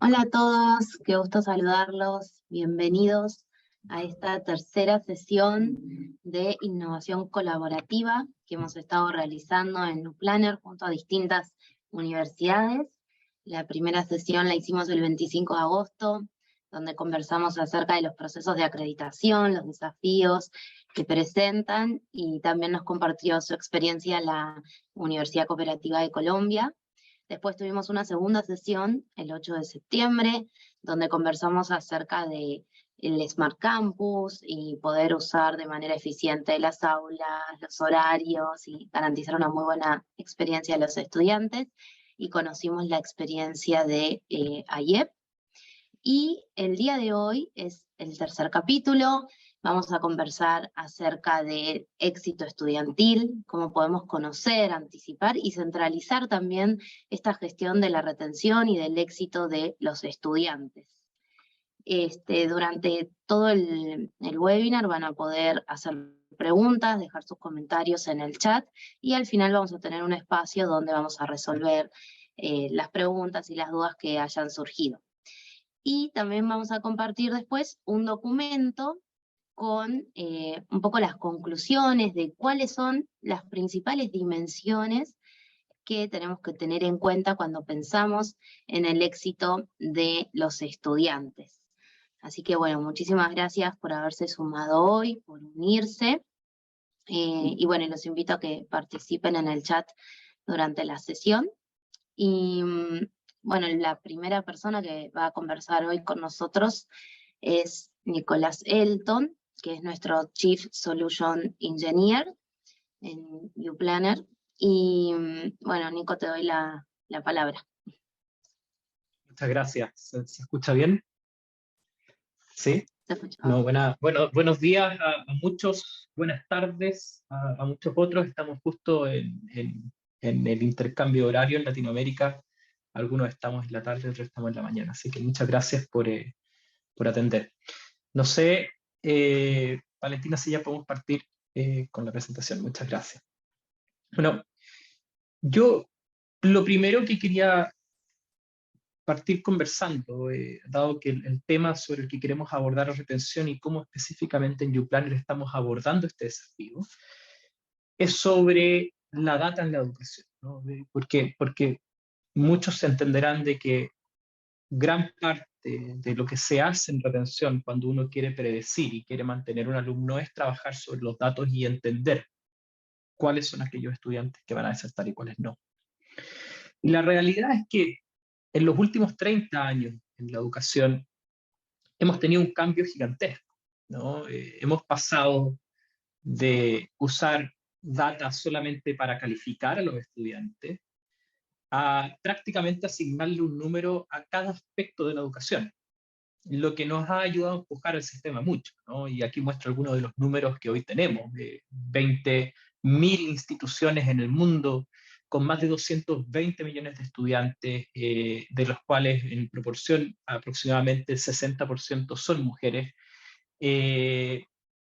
Hola a todos, qué gusto saludarlos. Bienvenidos a esta tercera sesión de innovación colaborativa que hemos estado realizando en UPlanner junto a distintas universidades. La primera sesión la hicimos el 25 de agosto, donde conversamos acerca de los procesos de acreditación, los desafíos que presentan, y también nos compartió su experiencia la Universidad Cooperativa de Colombia. Después tuvimos una segunda sesión, el 8 de septiembre, donde conversamos acerca de el Smart Campus y poder usar de manera eficiente las aulas, los horarios y garantizar una muy buena experiencia a los estudiantes. Y conocimos la experiencia de AIEP. Y el día de hoy es el tercer capítulo. Vamos a conversar acerca del éxito estudiantil, cómo podemos conocer, anticipar y centralizar también esta gestión de la retención y del éxito de los estudiantes. Durante todo el webinar van a poder hacer preguntas, dejar sus comentarios en el chat, y al final vamos a tener un espacio donde vamos a resolver las preguntas y las dudas que hayan surgido. Y también vamos a compartir después un documento con un poco las conclusiones de cuáles son las principales dimensiones que tenemos que tener en cuenta cuando pensamos en el éxito de los estudiantes. Así que bueno, muchísimas gracias por haberse sumado hoy, por unirse, y bueno, los invito a que participen en el chat durante la sesión. Y bueno, la primera persona que va a conversar hoy con nosotros es Nicolás Elton, que es nuestro Chief Solution Engineer en UPlanner. Y bueno, Nico, te doy la palabra. Muchas gracias. ¿Se escucha bien? ¿Sí? No, buenos días a muchos, buenas tardes a muchos otros. Estamos justo en el intercambio horario en Latinoamérica. Algunos estamos en la tarde, otros estamos en la mañana. Así que muchas gracias por atender. No sé, Valentina, si ya podemos partir con la presentación. Muchas gracias. Bueno, yo lo primero que quería partir conversando, dado que el tema sobre el que queremos abordar es retención y cómo específicamente en UPlanner estamos abordando este desafío, es sobre la data en la educación, ¿no? Porque muchos entenderán de que gran parte de lo que se hace en retención cuando uno quiere predecir y quiere mantener un alumno es trabajar sobre los datos y entender cuáles son aquellos estudiantes que van a desertar y cuáles no. Y la realidad es que en los últimos 30 años en la educación hemos tenido un cambio gigantesco, ¿no? Hemos pasado de usar data solamente para calificar a los estudiantes a prácticamente asignarle un número a cada aspecto de la educación, lo que nos ha ayudado a empujar el sistema mucho, ¿no? Y aquí muestro algunos de los números que hoy tenemos, 20.000 instituciones en el mundo, con más de 220 millones de estudiantes, de los cuales en proporción aproximadamente el 60% son mujeres,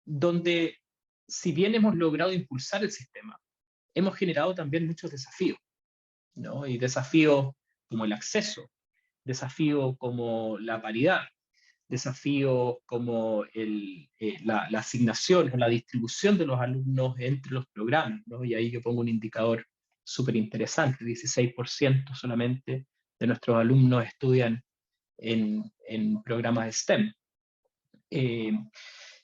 donde si bien hemos logrado impulsar el sistema, hemos generado también muchos desafíos, ¿no? Y desafíos como el acceso, desafíos como la paridad, desafíos como la asignación o la distribución de los alumnos entre los programas, ¿no? Y ahí yo pongo un indicador súper interesante: 16% solamente de nuestros alumnos estudian en programas de STEM.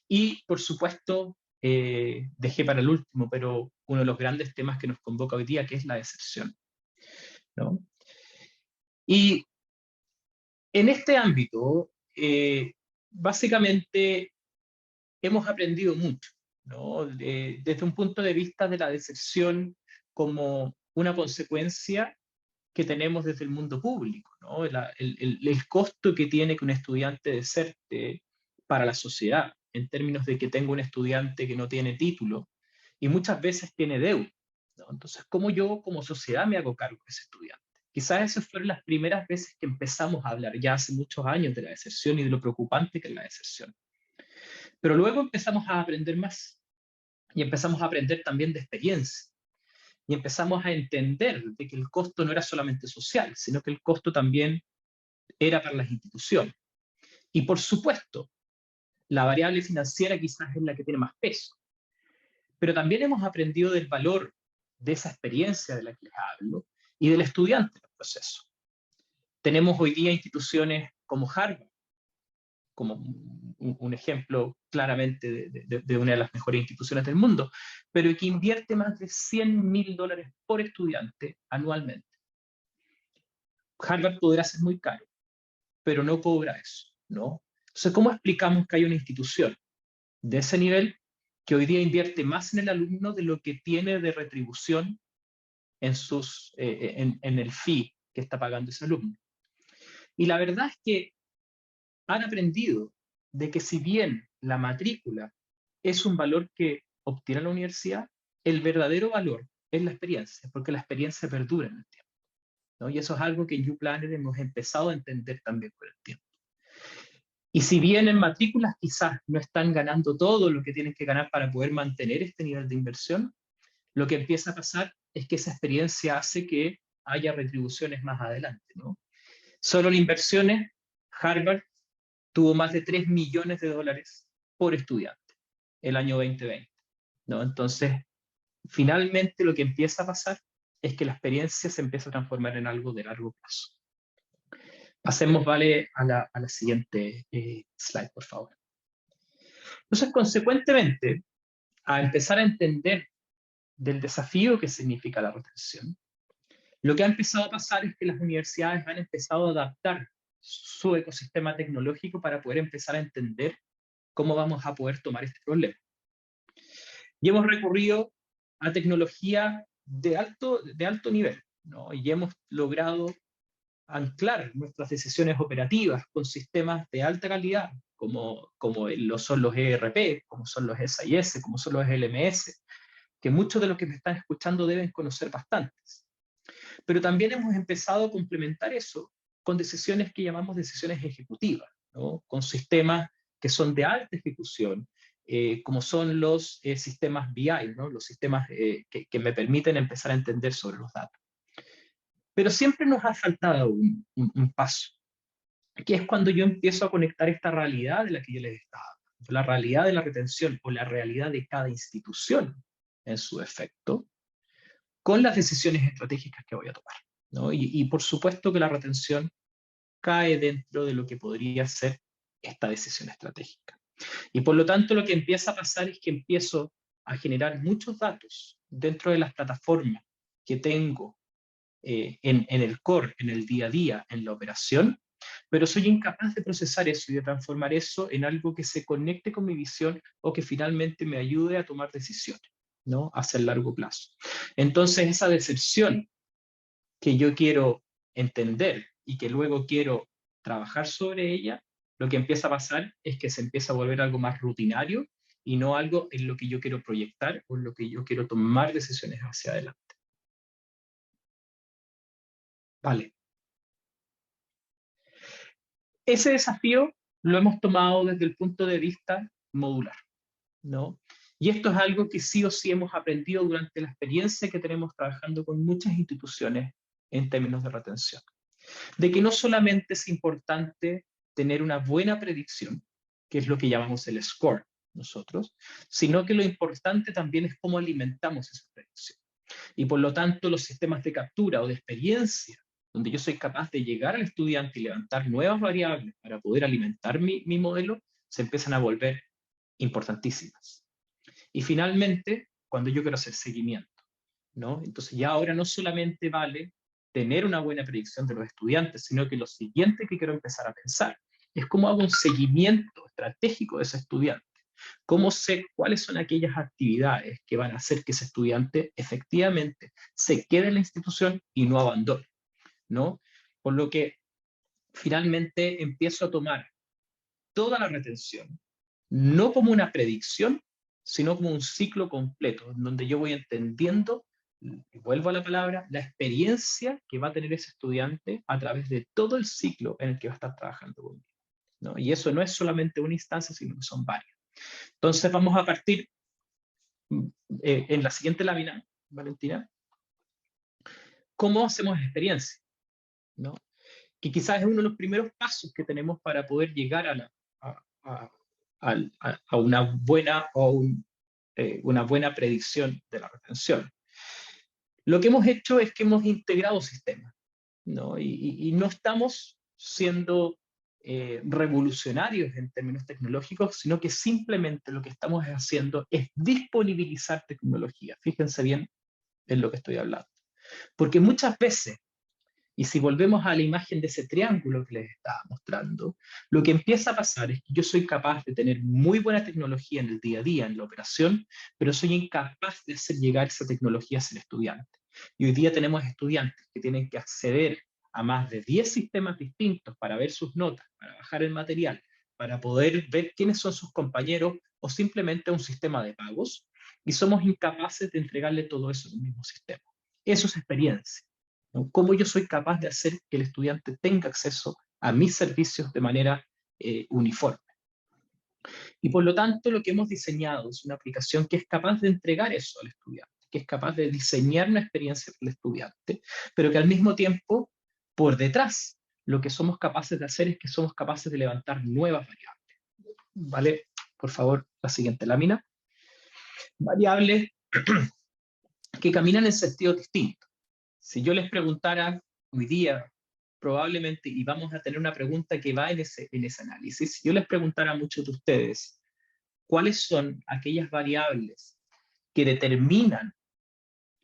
Y por supuesto, dejé para el último, pero uno de los grandes temas que nos convoca hoy día, que es la deserción, ¿no? Y en este ámbito, básicamente hemos aprendido mucho, ¿no? Desde un punto de vista de la deserción como una consecuencia que tenemos desde el mundo público, ¿no? El costo que tiene que un estudiante deserte para la sociedad, en términos de que tengo un estudiante que no tiene título y muchas veces tiene deuda, ¿no? Entonces, ¿cómo yo como sociedad me hago cargo de ese estudiante? Quizás esas fueron las primeras veces que empezamos a hablar, ya hace muchos años, de la deserción y de lo preocupante que es la deserción. Pero luego empezamos a aprender más y empezamos a aprender también de experiencia. Y empezamos a entender de que el costo no era solamente social, sino que el costo también era para las instituciones. Y por supuesto, la variable financiera quizás es la que tiene más peso. Pero también hemos aprendido del valor de esa experiencia de la que les hablo y del estudiante en el proceso. Tenemos hoy día instituciones como Harvard, como un ejemplo claramente de una de las mejores instituciones del mundo, pero que invierte más de $100.000 por estudiante anualmente. Harvard podrá ser muy caro, pero no cobra eso, ¿no? Entonces, ¿cómo explicamos que hay una institución de ese nivel que hoy día invierte más en el alumno de lo que tiene de retribución en el fee que está pagando ese alumno? Y la verdad es que han aprendido de que si bien la matrícula es un valor que obtiene la universidad, el verdadero valor es la experiencia, porque la experiencia perdura en el tiempo, ¿no? Y eso es algo que en UPlanner hemos empezado a entender también con el tiempo. Y si bien en matrículas quizás no están ganando todo lo que tienen que ganar para poder mantener este nivel de inversión, lo que empieza a pasar es que esa experiencia hace que haya retribuciones más adelante, ¿no? Solo en inversiones, Harvard tuvo más de $3 millones por estudiante el año 2020, ¿no? Entonces, finalmente lo que empieza a pasar es que la experiencia se empieza a transformar en algo de largo plazo. Pasemos, vale, a la siguiente slide, por favor. Entonces, consecuentemente, a empezar a entender del desafío que significa la retención, lo que ha empezado a pasar es que las universidades han empezado a adaptar su ecosistema tecnológico para poder empezar a entender cómo vamos a poder tomar este problema. Y hemos recurrido a tecnología de alto nivel, ¿no? Y hemos logrado anclar nuestras decisiones operativas con sistemas de alta calidad, como lo son los ERP, como son los SIS, como son los LMS, que muchos de los que me están escuchando deben conocer bastantes. Pero también hemos empezado a complementar eso con decisiones que llamamos decisiones ejecutivas, ¿no? Con sistemas que son de alta ejecución, como son los sistemas BI, ¿no? Los sistemas que me permiten empezar a entender sobre los datos. Pero siempre nos ha faltado un paso, que es cuando yo empiezo a conectar esta realidad de la que yo les estaba hablando, la realidad de la retención o la realidad de cada institución en su efecto, con las decisiones estratégicas que voy a tomar, ¿no? Y por supuesto que la retención cae dentro de lo que podría ser esta decisión estratégica. Y por lo tanto lo que empieza a pasar es que empiezo a generar muchos datos dentro de las plataformas que tengo en el core, en el día a día, en la operación, pero soy incapaz de procesar eso y de transformar eso en algo que se conecte con mi visión o que finalmente me ayude a tomar decisiones, ¿no? Hacia el largo plazo. Entonces esa decepción que yo quiero entender y que luego quiero trabajar sobre ella, lo que empieza a pasar es que se empieza a volver algo más rutinario y no algo en lo que yo quiero proyectar o en lo que yo quiero tomar decisiones hacia adelante. Vale. Ese desafío lo hemos tomado desde el punto de vista modular, ¿no? Y esto es algo que sí o sí hemos aprendido durante la experiencia que tenemos trabajando con muchas instituciones en términos de retención. De que no solamente es importante tener una buena predicción, que es lo que llamamos el score nosotros, sino que lo importante también es cómo alimentamos esa predicción. Y por lo tanto los sistemas de captura o de experiencia, donde yo soy capaz de llegar al estudiante y levantar nuevas variables para poder alimentar mi modelo, se empiezan a volver importantísimas. Y finalmente, cuando yo quiero hacer seguimiento, ¿no? Entonces ya ahora no solamente vale tener una buena predicción de los estudiantes, sino que lo siguiente que quiero empezar a pensar es cómo hago un seguimiento estratégico de ese estudiante. Cómo sé cuáles son aquellas actividades que van a hacer que ese estudiante efectivamente se quede en la institución y no abandone, ¿no? Por lo que finalmente empiezo a tomar toda la retención, no como una predicción, sino como un ciclo completo, en donde yo voy entendiendo, y vuelvo a la palabra, la experiencia que va a tener ese estudiante a través de todo el ciclo en el que va a estar trabajando conmigo, ¿no? Y eso no es solamente una instancia, sino que son varias. Entonces vamos a partir en la siguiente lámina, Valentina, ¿cómo hacemos experiencia? ¿No? que quizás es uno de los primeros pasos que tenemos para poder llegar a una buena una buena predicción de la retención. Lo que hemos hecho es que hemos integrado sistemas, ¿no? Y no estamos siendo revolucionarios en términos tecnológicos, sino que simplemente lo que estamos haciendo es disponibilizar tecnología. Fíjense bien en lo que estoy hablando. Porque muchas veces, y si volvemos a la imagen de ese triángulo que les estaba mostrando, lo que empieza a pasar es que yo soy capaz de tener muy buena tecnología en el día a día, en la operación, pero soy incapaz de hacer llegar esa tecnología hacia el estudiante. Y hoy día tenemos estudiantes que tienen que acceder a más de 10 sistemas distintos para ver sus notas, para bajar el material, para poder ver quiénes son sus compañeros o simplemente a un sistema de pagos, y somos incapaces de entregarle todo eso en un mismo sistema. Eso es experiencia, ¿no? ¿Cómo yo soy capaz de hacer que el estudiante tenga acceso a mis servicios de manera uniforme? Y por lo tanto, lo que hemos diseñado es una aplicación que es capaz de entregar eso al estudiante, que es capaz de diseñar una experiencia para el estudiante, pero que al mismo tiempo, por detrás, lo que somos capaces de hacer es que somos capaces de levantar nuevas variables. ¿Vale? Por favor, la siguiente lámina. Variables que caminan en sentido distinto. Si yo les preguntara hoy día, probablemente, y vamos a tener una pregunta que va en ese análisis, si yo les preguntara a muchos de ustedes, ¿cuáles son aquellas variables que determinan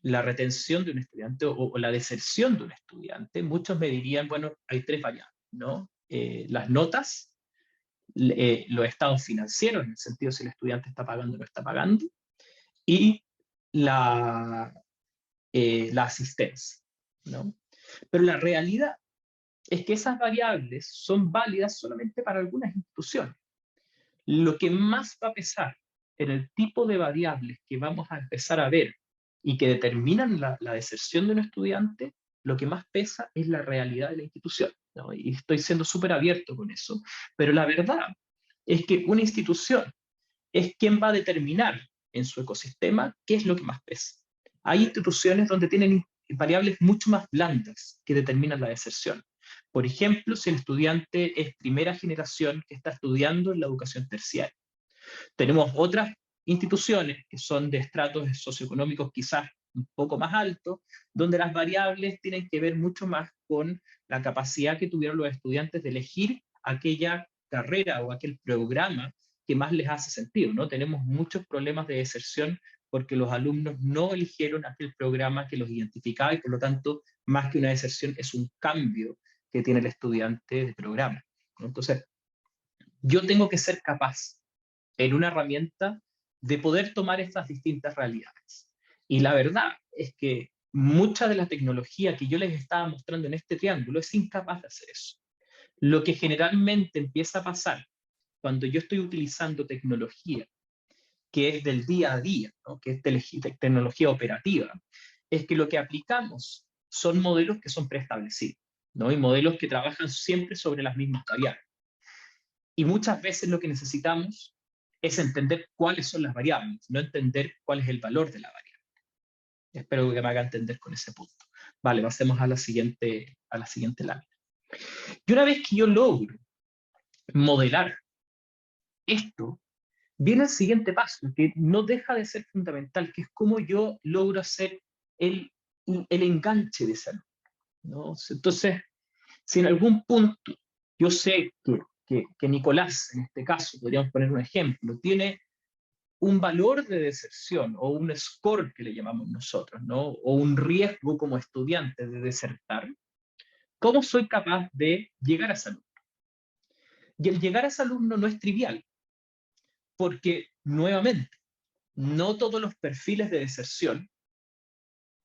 la retención de un estudiante o la deserción de un estudiante? Muchos me dirían, bueno, hay 3 variables, ¿no? Las notas, los estados financieros, en el sentido si el estudiante está pagando o no está pagando, y la asistencia, ¿no? Pero la realidad es que esas variables son válidas solamente para algunas instituciones. Lo que más va a pesar en el tipo de variables que vamos a empezar a ver y que determinan la deserción de un estudiante, lo que más pesa es la realidad de la institución, ¿no? Y estoy siendo súper abierto con eso, pero la verdad es que una institución es quien va a determinar en su ecosistema qué es lo que más pesa. Hay instituciones donde tienen variables mucho más blandas que determinan la deserción. Por ejemplo, si el estudiante es primera generación que está estudiando en la educación terciaria. Tenemos otras instituciones que son de estratos socioeconómicos quizás un poco más altos, donde las variables tienen que ver mucho más con la capacidad que tuvieron los estudiantes de elegir aquella carrera o aquel programa que más les hace sentido, ¿no? Tenemos muchos problemas de deserción porque los alumnos no eligieron aquel programa que los identificaba y por lo tanto, más que una deserción, es un cambio que tiene el estudiante de programa, ¿no? Entonces, yo tengo que ser capaz en una herramienta de poder tomar estas distintas realidades. Y la verdad es que mucha de la tecnología que yo les estaba mostrando en este triángulo es incapaz de hacer eso. Lo que generalmente empieza a pasar cuando yo estoy utilizando tecnología que es del día a día, ¿no? Que es tecnología operativa, es que lo que aplicamos son modelos que son preestablecidos, ¿no? Y modelos que trabajan siempre sobre las mismas variables. Y muchas veces lo que necesitamos es entender cuáles son las variables, no entender cuál es el valor de la variable. Espero que me haga entender con ese punto. Vale, pasemos a la siguiente lámina. Y una vez que yo logro modelar esto, viene el siguiente paso, que no deja de ser fundamental, que es cómo yo logro hacer el enganche de esa alumno, ¿no? Entonces, si en algún punto yo sé que Nicolás, en este caso, podríamos poner un ejemplo, tiene un valor de deserción o un score que le llamamos nosotros, ¿no? O un riesgo como estudiante de desertar, ¿cómo soy capaz de llegar a ese alumno? Y el llegar a ese alumno no es trivial, porque, nuevamente, no todos los perfiles de deserción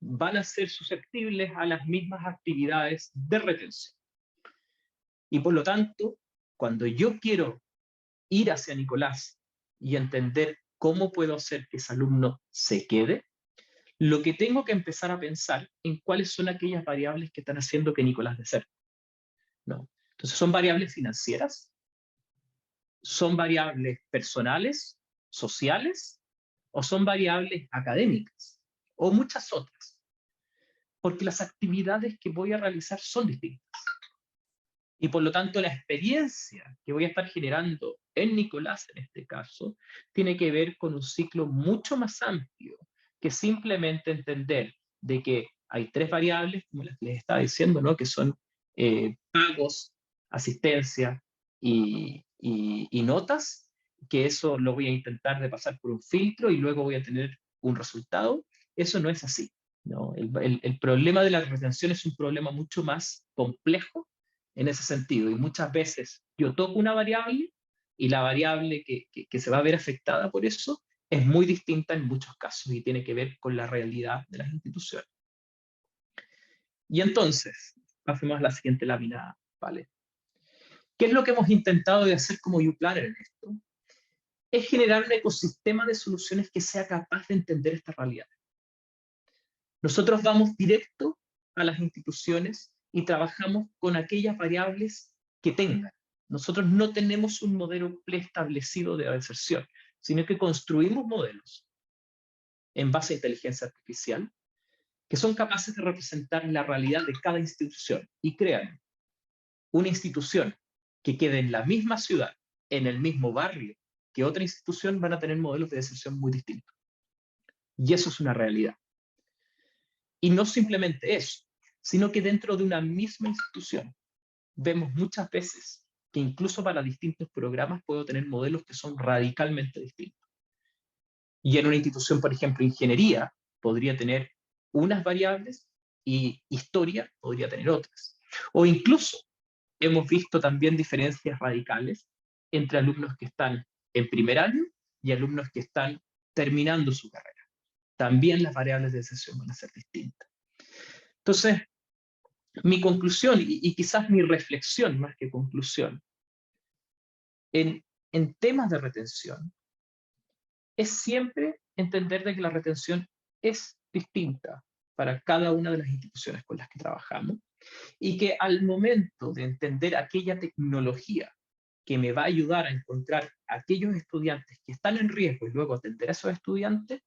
van a ser susceptibles a las mismas actividades de retención. Y por lo tanto, cuando yo quiero ir hacia Nicolás y entender cómo puedo hacer que ese alumno se quede, lo que tengo que empezar a pensar en cuáles son aquellas variables que están haciendo que Nicolás deserte, ¿no? Entonces, ¿son variables financieras? ¿Son variables personales, sociales? ¿O son variables académicas? O muchas otras. Porque las actividades que voy a realizar son distintas. Y por lo tanto, la experiencia que voy a estar generando en Nicolás, en este caso, tiene que ver con un ciclo mucho más amplio que simplemente entender de que hay 3 variables, como les estaba diciendo, ¿no? Que son pagos, asistencia y notas, que eso lo voy a intentar de pasar por un filtro y luego voy a tener un resultado. Eso no es así, ¿no? El problema de la retención es un problema mucho más complejo en ese sentido. Y muchas veces yo toco una variable y la variable que se va a ver afectada por eso es muy distinta en muchos casos y tiene que ver con la realidad de las instituciones. Y entonces, pasemos a la siguiente lámina, ¿vale? ¿Qué es lo que hemos intentado de hacer como YouPlanner en esto? Es generar un ecosistema de soluciones que sea capaz de entender esta realidad. Nosotros vamos directo a las instituciones y trabajamos con aquellas variables que tengan. Nosotros no tenemos un modelo preestablecido de deserción, sino que construimos modelos en base a inteligencia artificial que son capaces de representar la realidad de cada institución y crean una institución que quede en la misma ciudad, en el mismo barrio que otra institución, van a tener modelos de deserción muy distintos. Y eso es una realidad. Y no simplemente eso, sino que dentro de una misma institución vemos muchas veces que incluso para distintos programas puedo tener modelos que son radicalmente distintos. Y en una institución, por ejemplo, ingeniería, podría tener unas variables y historia podría tener otras. O incluso hemos visto también diferencias radicales entre alumnos que están en primer año y alumnos que están terminando su carrera. También las variables de decisión van a ser distintas. Entonces, mi conclusión y quizás mi reflexión más que conclusión en temas de retención es siempre entender de que la retención es distinta para cada una de las instituciones con las que trabajamos y que al momento de entender aquella tecnología que me va a ayudar a encontrar a aquellos estudiantes que están en riesgo y luego atender a esos estudiantes,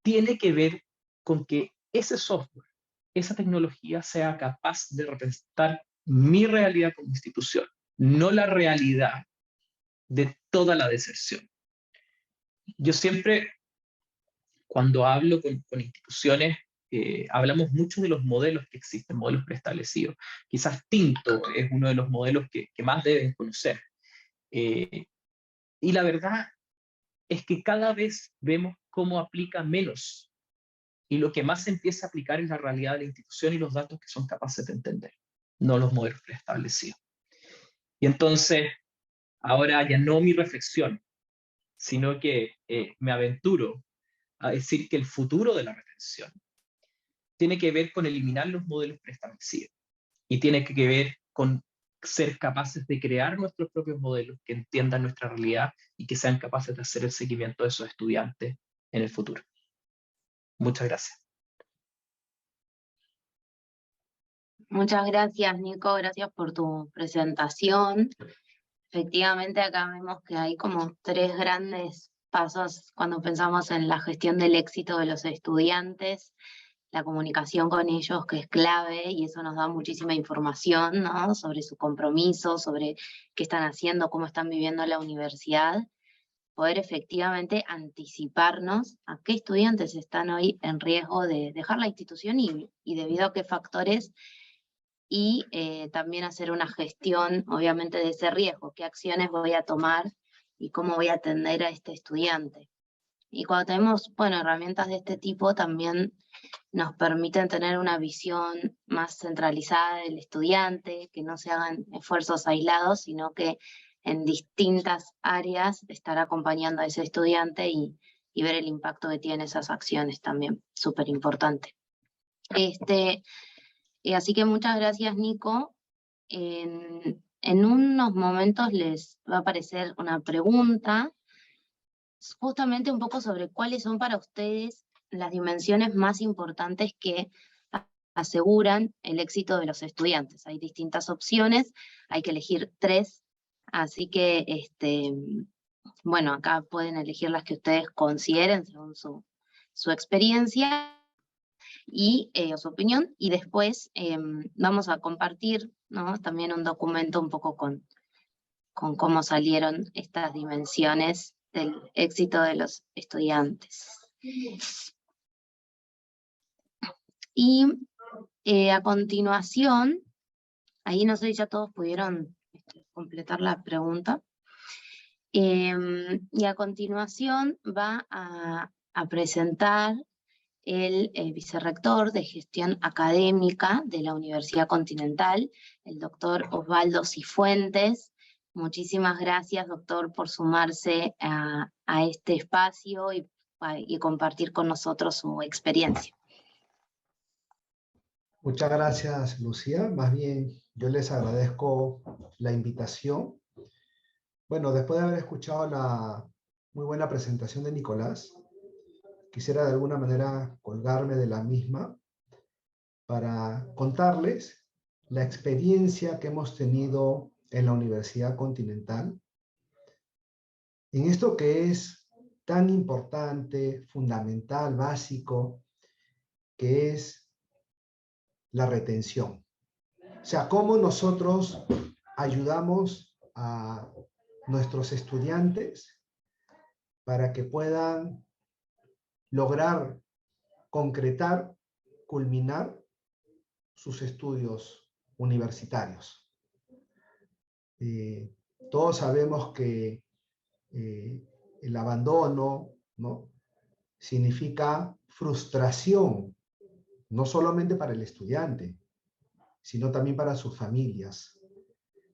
tiene que ver con que ese software, esa tecnología sea capaz de representar mi realidad como institución, no la realidad de toda la deserción. Yo siempre, cuando hablo con instituciones, hablamos mucho de los modelos que existen, modelos preestablecidos. Quizás Tinto es uno de los modelos que más deben conocer. Y la verdad es que cada vez vemos cómo aplica menos. Y lo que más se empieza a aplicar es la realidad de la institución y los datos que son capaces de entender, no los modelos preestablecidos. Y entonces, ahora ya no mi reflexión, sino que me aventuro a decir que el futuro de la retención tiene que ver con eliminar los modelos preestablecidos y tiene que ver con ser capaces de crear nuestros propios modelos que entiendan nuestra realidad y que sean capaces de hacer el seguimiento de esos estudiantes en el futuro. Muchas gracias. Muchas gracias, Nico, gracias por tu presentación. Efectivamente, acá vemos que hay como 3 grandes pasos cuando pensamos en la gestión del éxito de los estudiantes, la comunicación con ellos, que es clave, y eso nos da muchísima información, ¿no? Sobre su compromiso, sobre qué están haciendo, cómo están viviendo la universidad, poder efectivamente anticiparnos a qué estudiantes están hoy en riesgo de dejar la institución y debido a qué factores, y también hacer una gestión, obviamente, de ese riesgo, qué acciones voy a tomar y cómo voy a atender a este estudiante. Y cuando tenemos, bueno, herramientas de este tipo, también nos permiten tener una visión más centralizada del estudiante, que no se hagan esfuerzos aislados, sino que en distintas áreas estar acompañando a ese estudiante y ver el impacto que tienen esas acciones también, súper importante. Así que muchas gracias, Nico. En unos momentos les va a aparecer una pregunta, justamente un poco sobre cuáles son para ustedes las dimensiones más importantes que aseguran el éxito de los estudiantes. Hay distintas opciones, hay que elegir 3, así que, bueno, acá pueden elegir las que ustedes consideren según su experiencia y su opinión, y después vamos a compartir ¿no? También un documento un poco con cómo salieron estas dimensiones del éxito de los estudiantes. Y a continuación, ahí no sé si ya todos pudieron completar la pregunta. Y a continuación va a presentar el vicerrector de gestión académica de la Universidad Continental, el doctor Osvaldo Cifuentes. Muchísimas gracias, doctor, por sumarse a este espacio y compartir con nosotros su experiencia. Muchas gracias, Lucía. Más bien, yo les agradezco la invitación. Bueno, después de haber escuchado la muy buena presentación de Nicolás, quisiera de alguna manera colgarme de la misma para contarles la experiencia que hemos tenido en la Universidad Continental en esto que es tan importante, fundamental, básico, que es la retención. O sea, cómo nosotros ayudamos a nuestros estudiantes para que puedan lograr concretar, culminar sus estudios universitarios. Todos sabemos que el abandono, ¿no?, significa frustración, no solamente para el estudiante, sino también para sus familias.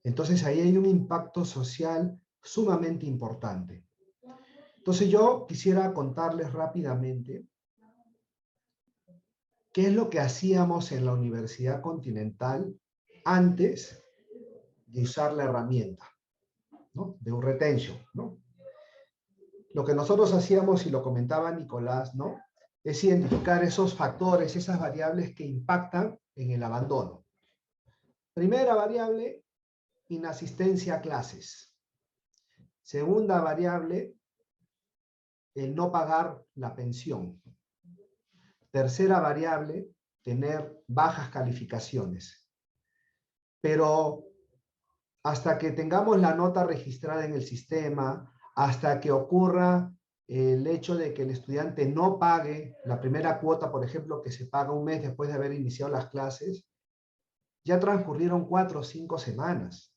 Entonces ahí hay un impacto social sumamente importante. Entonces yo quisiera contarles rápidamente qué es lo que hacíamos en la Universidad Continental antes de usar la herramienta, ¿no?, de un retention, ¿no? Lo que nosotros hacíamos, y lo comentaba Nicolás, ¿no?, es identificar esos factores, esas variables que impactan en el abandono. Primera variable, inasistencia a clases. Segunda variable, el no pagar la pensión. Tercera variable, tener bajas calificaciones. Pero hasta que tengamos la nota registrada en el sistema, hasta que ocurra el hecho de que el estudiante no pague la primera cuota, por ejemplo, que se paga un mes después de haber iniciado las clases, ya transcurrieron 4 o 5 semanas.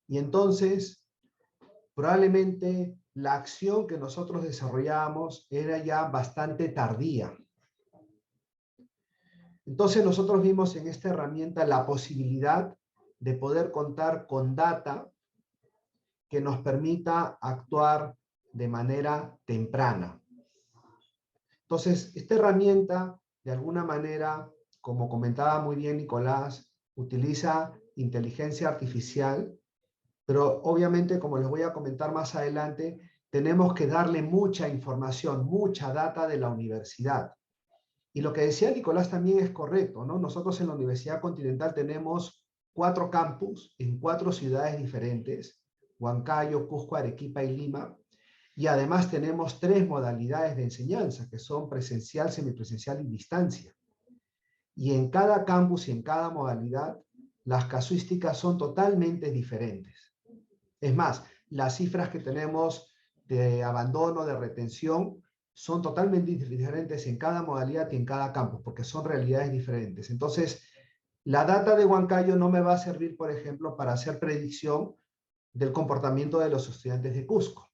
Y entonces, probablemente la acción que nosotros desarrollábamos era ya bastante tardía. Entonces nosotros vimos en esta herramienta la posibilidad de poder contar con data que nos permita actuar de manera temprana. Entonces, esta herramienta, de alguna manera, como comentaba muy bien Nicolás, utiliza inteligencia artificial, pero obviamente, como les voy a comentar más adelante, tenemos que darle mucha información, mucha data de la universidad. Y lo que decía Nicolás también es correcto, ¿no? Nosotros en la Universidad Continental tenemos 4 campus en 4 ciudades diferentes: Huancayo, Cusco, Arequipa y Lima. Y además tenemos 3 modalidades de enseñanza, que son presencial, semipresencial y distancia. Y en cada campus y en cada modalidad, las casuísticas son totalmente diferentes. Es más, las cifras que tenemos de abandono, de retención, son totalmente diferentes en cada modalidad y en cada campus, porque son realidades diferentes. Entonces, la data de Huancayo no me va a servir, por ejemplo, para hacer predicción del comportamiento de los estudiantes de Cusco,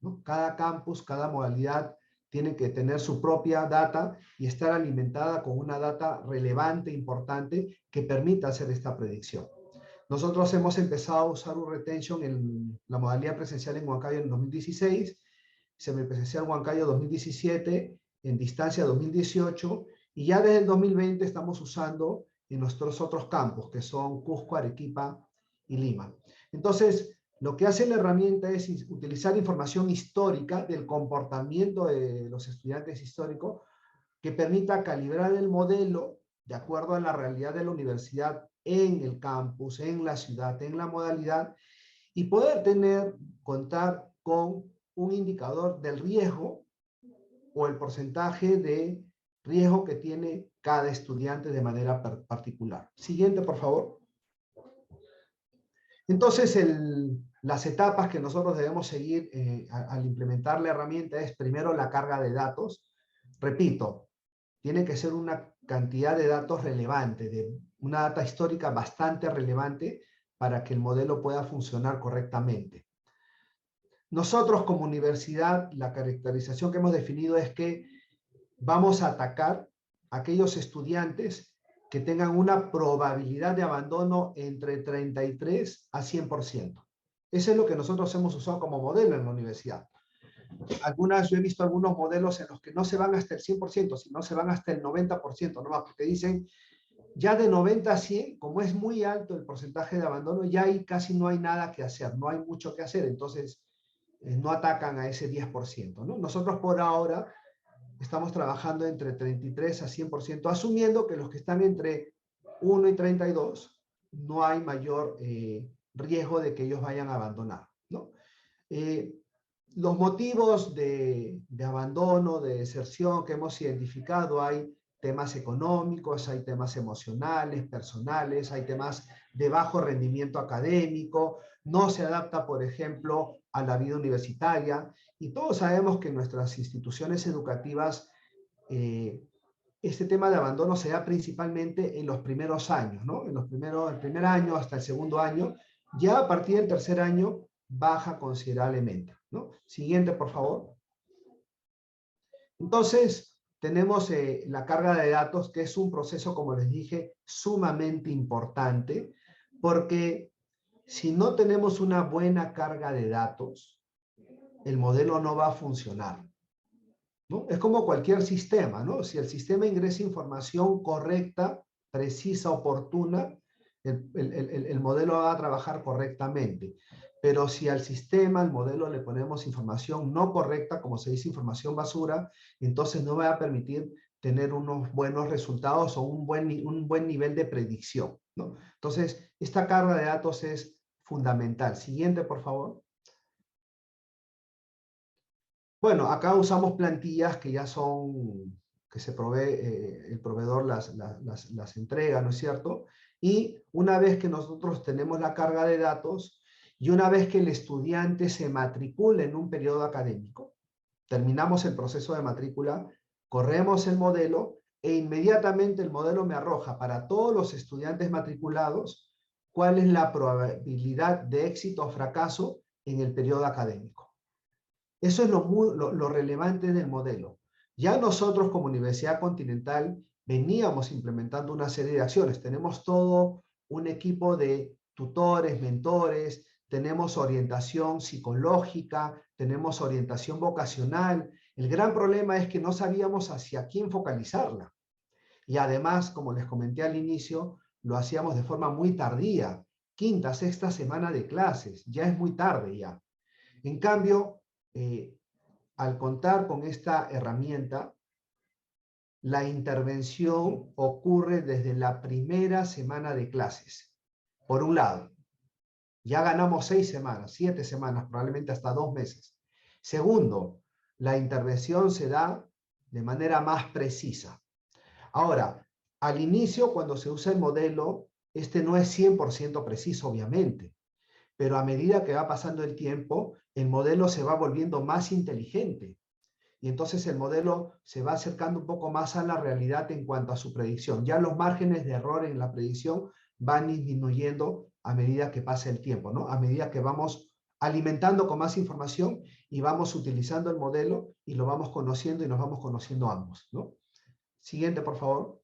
¿no? Cada campus, cada modalidad tiene que tener su propia data y estar alimentada con una data relevante, importante, que permita hacer esta predicción. Nosotros hemos empezado a usar un retention en la modalidad presencial en Huancayo en 2016, semipresencial Huancayo 2017, en distancia 2018, y ya desde el 2020 estamos usando en nuestros otros campos, que son Cusco, Arequipa y Lima. Entonces, lo que hace la herramienta es utilizar información histórica del comportamiento de los estudiantes históricos, que permita calibrar el modelo de acuerdo a la realidad de la universidad en el campus, en la ciudad, en la modalidad, y poder contar con un indicador del riesgo o el porcentaje de riesgo que tiene cada estudiante de manera particular. Siguiente, por favor. Entonces, las etapas que nosotros debemos seguir al implementar la herramienta es primero la carga de datos. Repito, tiene que ser una cantidad de datos relevante, de una data histórica bastante relevante para que el modelo pueda funcionar correctamente. Nosotros como universidad, la caracterización que hemos definido es que vamos a atacar a aquellos estudiantes que tengan una probabilidad de abandono entre 33 a 100%. Eso es lo que nosotros hemos usado como modelo en la universidad. Yo he visto algunos modelos en los que no se van hasta el 100%, sino se van hasta el 90%, nomás, porque dicen, ya de 90 a 100, como es muy alto el porcentaje de abandono, ya ahí casi no hay nada que hacer, no hay mucho que hacer, entonces no atacan a ese 10%, ¿no? Nosotros por ahora estamos trabajando entre 33 a 100%, asumiendo que los que están entre 1 y 32 no hay mayor riesgo de que ellos vayan a abandonar, ¿no? Los motivos de abandono, de deserción que hemos identificado, hay temas económicos, hay temas emocionales, personales, hay temas de bajo rendimiento académico, no se adapta, por ejemplo, a la vida universitaria, y todos sabemos que en nuestras instituciones educativas este tema de abandono se da principalmente en los primeros años, ¿no? El primer año hasta el segundo año, ya a partir del tercer año baja considerablemente, ¿no? Siguiente, por favor. Entonces, tenemos la carga de datos, que es un proceso, como les dije, sumamente importante, porque si no tenemos una buena carga de datos, el modelo no va a funcionar, ¿no? Es como cualquier sistema, ¿no? Si el sistema ingresa información correcta, precisa, oportuna, el modelo va a trabajar correctamente. Pero si al sistema, al modelo, le ponemos información no correcta, como se dice, información basura, entonces no va a permitir tener unos buenos resultados o un buen nivel de predicción, ¿no? Entonces, esta carga de datos es fundamental. Siguiente, por favor. Bueno, acá usamos plantillas que ya son, que se provee, el proveedor las entrega, ¿no es cierto? Y una vez que nosotros tenemos la carga de datos y una vez que el estudiante se matricula en un periodo académico, terminamos el proceso de matrícula, corremos el modelo e inmediatamente el modelo me arroja para todos los estudiantes matriculados cuál es la probabilidad de éxito o fracaso en el periodo académico. Eso es lo relevante del modelo. Ya nosotros como Universidad Continental veníamos implementando una serie de acciones. Tenemos todo un equipo de tutores, mentores, tenemos orientación psicológica, tenemos orientación vocacional. El gran problema es que no sabíamos hacia quién focalizarla. Y además, como les comenté al inicio, lo hacíamos de forma muy tardía. Quinta, sexta semana de clases. Ya es muy tarde ya. En cambio, al contar con esta herramienta, la intervención ocurre desde la primera semana de clases. Por un lado, ya ganamos 6 semanas, 7 semanas, probablemente hasta 2 meses. Segundo, la intervención se da de manera más precisa. Ahora, al inicio, cuando se usa el modelo, este no es 100% preciso, obviamente. Pero a medida que va pasando el tiempo, el modelo se va volviendo más inteligente. Y entonces el modelo se va acercando un poco más a la realidad en cuanto a su predicción. Ya los márgenes de error en la predicción van disminuyendo a medida que pasa el tiempo, ¿no? A medida que vamos alimentando con más información y vamos utilizando el modelo y lo vamos conociendo y nos vamos conociendo ambos, ¿no? Siguiente, por favor.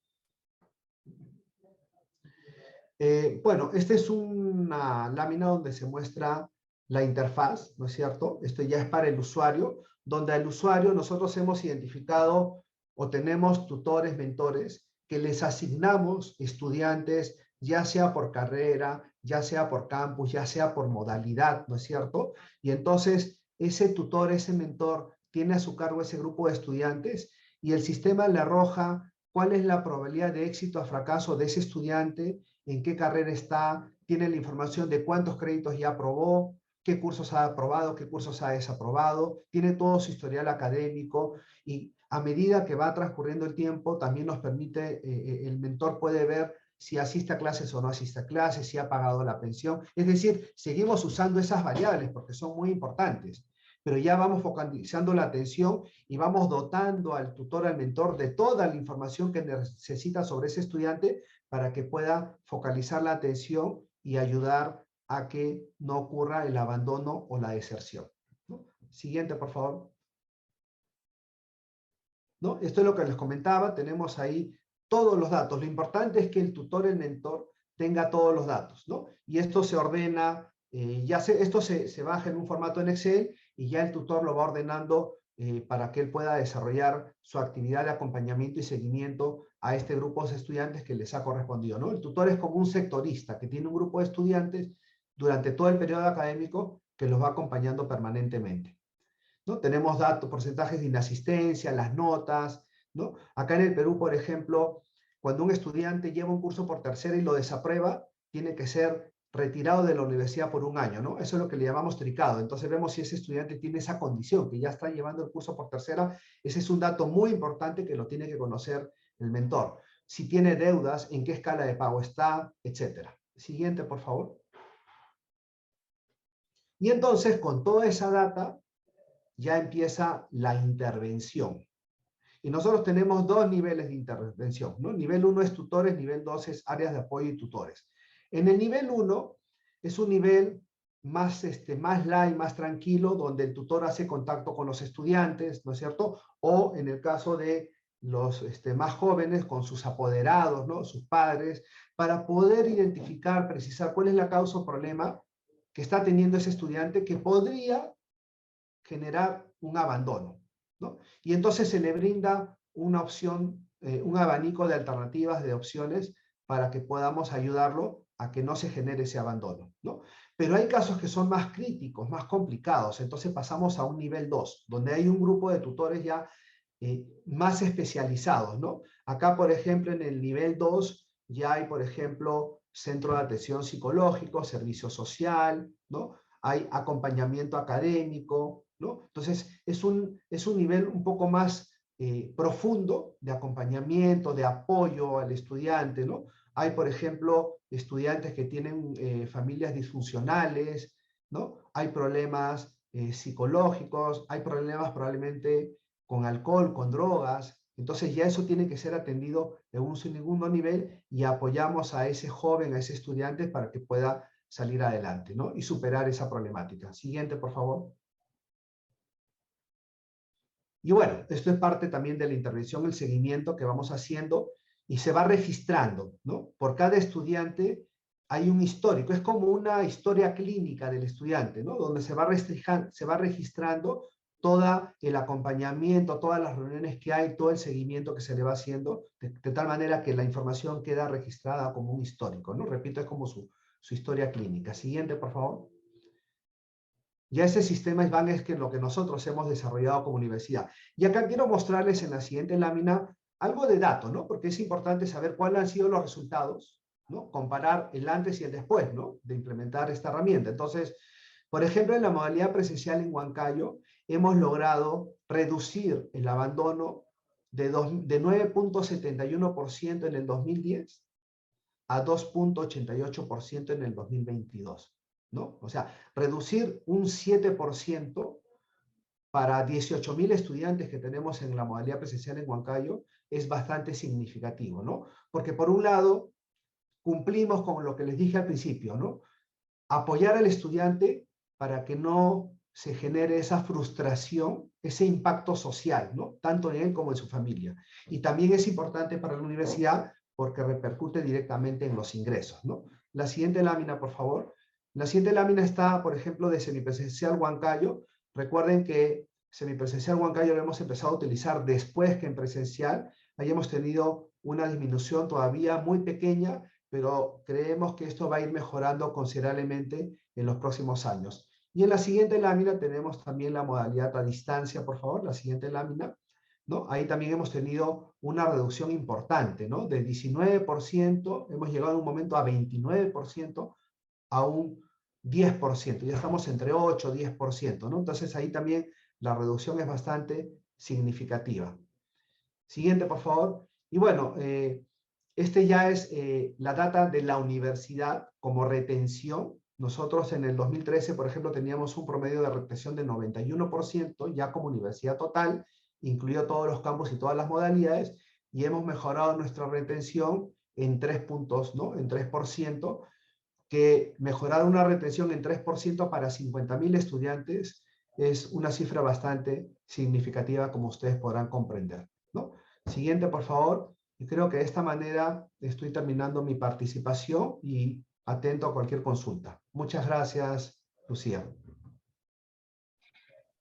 Bueno, esta es una lámina donde se muestra la interfaz, ¿no es cierto? Esto ya es para el usuario, donde al usuario nosotros hemos identificado o tenemos tutores, mentores, que les asignamos estudiantes, ya sea por carrera, ya sea por campus, ya sea por modalidad, ¿no es cierto? Y entonces ese tutor, ese mentor, tiene a su cargo ese grupo de estudiantes y el sistema le arroja cuál es la probabilidad de éxito o fracaso de ese estudiante, en qué carrera está, tiene la información de cuántos créditos ya aprobó, qué cursos ha aprobado, qué cursos ha desaprobado, tiene todo su historial académico y a medida que va transcurriendo el tiempo, también nos permite, el mentor puede ver si asiste a clases o no asiste a clases, si ha pagado la pensión. Es decir, seguimos usando esas variables porque son muy importantes, pero ya vamos focalizando la atención y vamos dotando al tutor, al mentor, de toda la información que necesita sobre ese estudiante para que pueda focalizar la atención y ayudar a que no ocurra el abandono o la deserción, ¿no? Siguiente, por favor. ¿No? Esto es lo que les comentaba, tenemos ahí todos los datos. Lo importante es que el tutor, el mentor, tenga todos los datos, ¿no? Y esto se ordena, esto se baja en un formato en Excel y ya el tutor lo va ordenando para que él pueda desarrollar su actividad de acompañamiento y seguimiento a este grupo de estudiantes que les ha correspondido, ¿no? El tutor es como un sectorista que tiene un grupo de estudiantes durante todo el periodo académico que los va acompañando permanentemente, ¿no? Tenemos datos, porcentajes de inasistencia, las notas, ¿no? Acá en el Perú, por ejemplo, cuando un estudiante lleva un curso por tercera y lo desaprueba, tiene que ser retirado de la universidad por un año, ¿no? Eso es lo que le llamamos tricado. Entonces vemos si ese estudiante tiene esa condición, que ya está llevando el curso por tercera. Ese es un dato muy importante que lo tiene que conocer el mentor. Si tiene deudas, en qué escala de pago está, etcétera. Siguiente, por favor. Y entonces, con toda esa data, ya empieza la intervención. Y nosotros tenemos dos niveles de intervención, ¿no? Nivel 1 es tutores, nivel 2 es áreas de apoyo y tutores. En el nivel 1 es un nivel más light, más tranquilo, donde el tutor hace contacto con los estudiantes, ¿no es cierto? O en el caso de los más jóvenes, con sus apoderados, ¿no? Sus padres, para poder identificar, precisar cuál es la causa o problema que está teniendo ese estudiante que podría generar un abandono, ¿no? Y entonces se le brinda una opción, un abanico de alternativas, de opciones, para que podamos ayudarlo a que no se genere ese abandono, ¿no? Pero hay casos que son más críticos, más complicados, entonces pasamos a un nivel 2, donde hay un grupo de tutores ya más especializados, ¿no? Acá, por ejemplo, en el nivel 2 ya hay, por ejemplo, centro de atención psicológico, servicio social, ¿no? Hay acompañamiento académico, ¿no? Entonces, es un nivel un poco más profundo de acompañamiento, de apoyo al estudiante, ¿no? Hay, por ejemplo, estudiantes que tienen familias disfuncionales, ¿no? Hay problemas psicológicos, hay problemas probablemente con alcohol, con drogas. Entonces ya eso tiene que ser atendido en un segundo nivel y apoyamos a ese joven, a ese estudiante para que pueda salir adelante, ¿no? Y superar esa problemática. Siguiente, por favor. Y bueno, esto es parte también de la intervención, el seguimiento que vamos haciendo y se va registrando, ¿no? Por cada estudiante hay un histórico, es como una historia clínica del estudiante, ¿no? Donde se va registrando todo el acompañamiento, todas las reuniones que hay, todo el seguimiento que se le va haciendo, de tal manera que la información queda registrada como un histórico, ¿no? Repito, es como su historia clínica. Siguiente, por favor. Ya ese sistema SBAN es lo que nosotros hemos desarrollado como universidad. Y acá quiero mostrarles en la siguiente lámina algo de datos, ¿no? Porque es importante saber cuáles han sido los resultados, ¿no? Comparar el antes y el después, ¿no? De implementar esta herramienta. Entonces, por ejemplo, en la modalidad presencial en Huancayo, hemos logrado reducir el abandono de 9.71% en el 2010 a 2.88% en el 2022. ¿No? O sea, reducir un 7% para 18.000 estudiantes que tenemos en la modalidad presencial en Huancayo es bastante significativo, ¿no? Porque por un lado, cumplimos con lo que les dije al principio, ¿no? Apoyar al estudiante para que no se genere esa frustración, ese impacto social, ¿no? Tanto en él como en su familia. Y también es importante para la universidad porque repercute directamente en los ingresos, ¿no? La siguiente lámina, por favor. La siguiente lámina está, por ejemplo, de semipresencial Huancayo. Recuerden que semipresencial Huancayo lo hemos empezado a utilizar después que en presencial. Ahí hemos tenido una disminución todavía muy pequeña, pero creemos que esto va a ir mejorando considerablemente en los próximos años. Y en la siguiente lámina tenemos también la modalidad a distancia, por favor, la siguiente lámina, ¿no? Ahí también hemos tenido una reducción importante, ¿no? De 19%, hemos llegado en un momento a 29%, a un 10%, ya estamos entre 8 y 10%, ¿no? Entonces ahí también la reducción es bastante significativa. Siguiente, por favor. Y bueno, este ya es la data de la universidad como retención. Nosotros en el 2013, por ejemplo, teníamos un promedio de retención de 91%, ya como universidad total, incluido todos los campus y todas las modalidades, y hemos mejorado nuestra retención en 3 puntos, ¿no? En 3%, que mejorar una retención en 3% para 50.000 estudiantes es una cifra bastante significativa, como ustedes podrán comprender, ¿no? Siguiente, por favor. Y creo que de esta manera estoy terminando mi participación y atento a cualquier consulta. Muchas gracias, Lucía.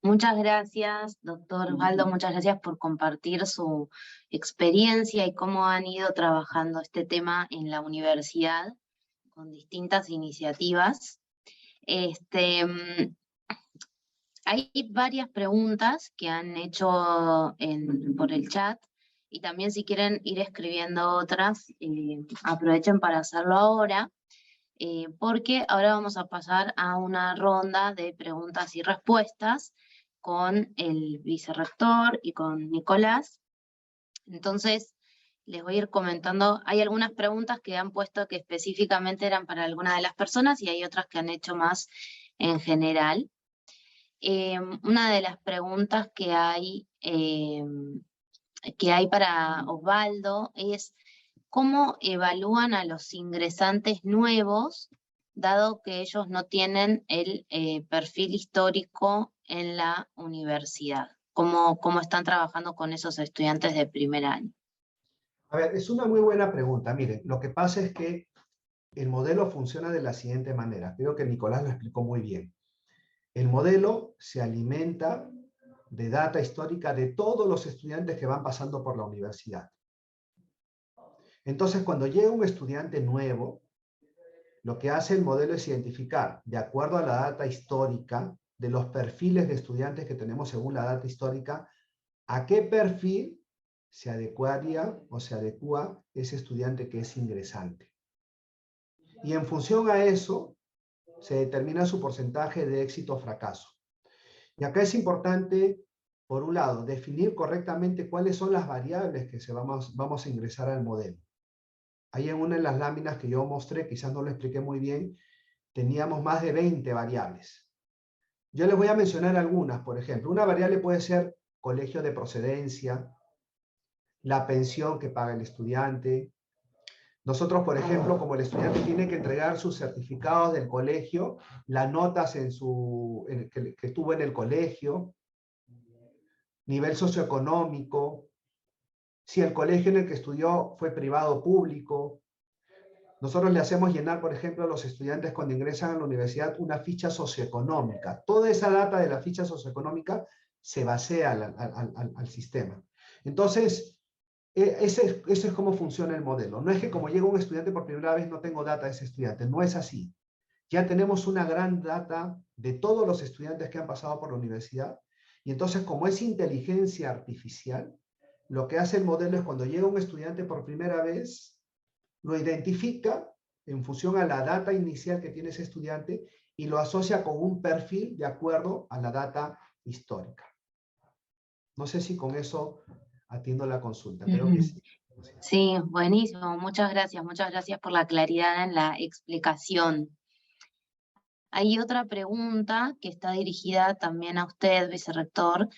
Muchas gracias, doctor Osvaldo, muchas gracias por compartir su experiencia y cómo han ido trabajando este tema en la universidad con distintas iniciativas. Hay varias preguntas que han hecho por el chat y también si quieren ir escribiendo otras, aprovechen para hacerlo ahora. Porque ahora vamos a pasar a una ronda de preguntas y respuestas con el vicerrector y con Nicolás. Entonces, les voy a ir comentando, hay algunas preguntas que han puesto que específicamente eran para alguna de las personas y hay otras que han hecho más en general. Una de las preguntas que hay para Osvaldo es: ¿cómo evalúan a los ingresantes nuevos, dado que ellos no tienen el perfil histórico en la universidad? ¿Cómo están trabajando con esos estudiantes de primer año? A ver, es una muy buena pregunta. Miren, lo que pasa es que el modelo funciona de la siguiente manera. Creo que Nicolás lo explicó muy bien. El modelo se alimenta de data histórica de todos los estudiantes que van pasando por la universidad. Entonces, cuando llega un estudiante nuevo, lo que hace el modelo es identificar, de acuerdo a la data histórica, de los perfiles de estudiantes que tenemos según la data histórica, a qué perfil se adecuaría o se adecua ese estudiante que es ingresante. Y en función a eso, se determina su porcentaje de éxito o fracaso. Y acá es importante, por un lado, definir correctamente cuáles son las variables que vamos a ingresar al modelo. Ahí en una de las láminas que yo mostré, quizás no lo expliqué muy bien, teníamos más de 20 variables. Yo les voy a mencionar algunas, por ejemplo. Una variable puede ser colegio de procedencia, la pensión que paga el estudiante. Nosotros, por ejemplo, como el estudiante tiene que entregar sus certificados del colegio, las notas que tuvo en el colegio, nivel socioeconómico, si el colegio en el que estudió fue privado o público. Nosotros le hacemos llenar, por ejemplo, a los estudiantes cuando ingresan a la universidad una ficha socioeconómica. Toda esa data de la ficha socioeconómica se basea al sistema. Entonces, ese es cómo funciona el modelo. No es que como llega un estudiante por primera vez no tengo data de ese estudiante. No es así. Ya tenemos una gran data de todos los estudiantes que han pasado por la universidad. Y entonces, como es inteligencia artificial, lo que hace el modelo es cuando llega un estudiante por primera vez, lo identifica en función a la data inicial que tiene ese estudiante y lo asocia con un perfil de acuerdo a la data histórica. No sé si con eso atiendo la consulta, creo que sí. Sí, buenísimo, muchas gracias por la claridad en la explicación. Hay otra pregunta que está dirigida también a usted, vicerrector,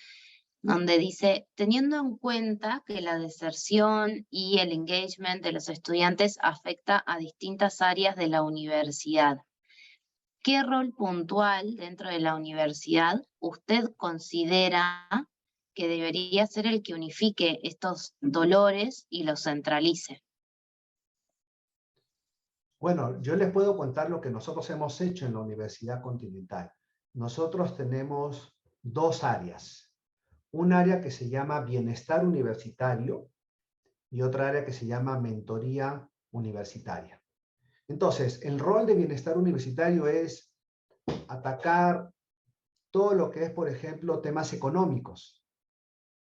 donde dice: teniendo en cuenta que la deserción y el engagement de los estudiantes afecta a distintas áreas de la universidad, ¿qué rol puntual dentro de la universidad usted considera que debería ser el que unifique estos dolores y los centralice? Bueno, yo les puedo contar lo que nosotros hemos hecho en la Universidad Continental. Nosotros tenemos dos áreas. Un área que se llama bienestar universitario y otra área que se llama mentoría universitaria. Entonces, el rol de bienestar universitario es atacar todo lo que es, por ejemplo, temas económicos,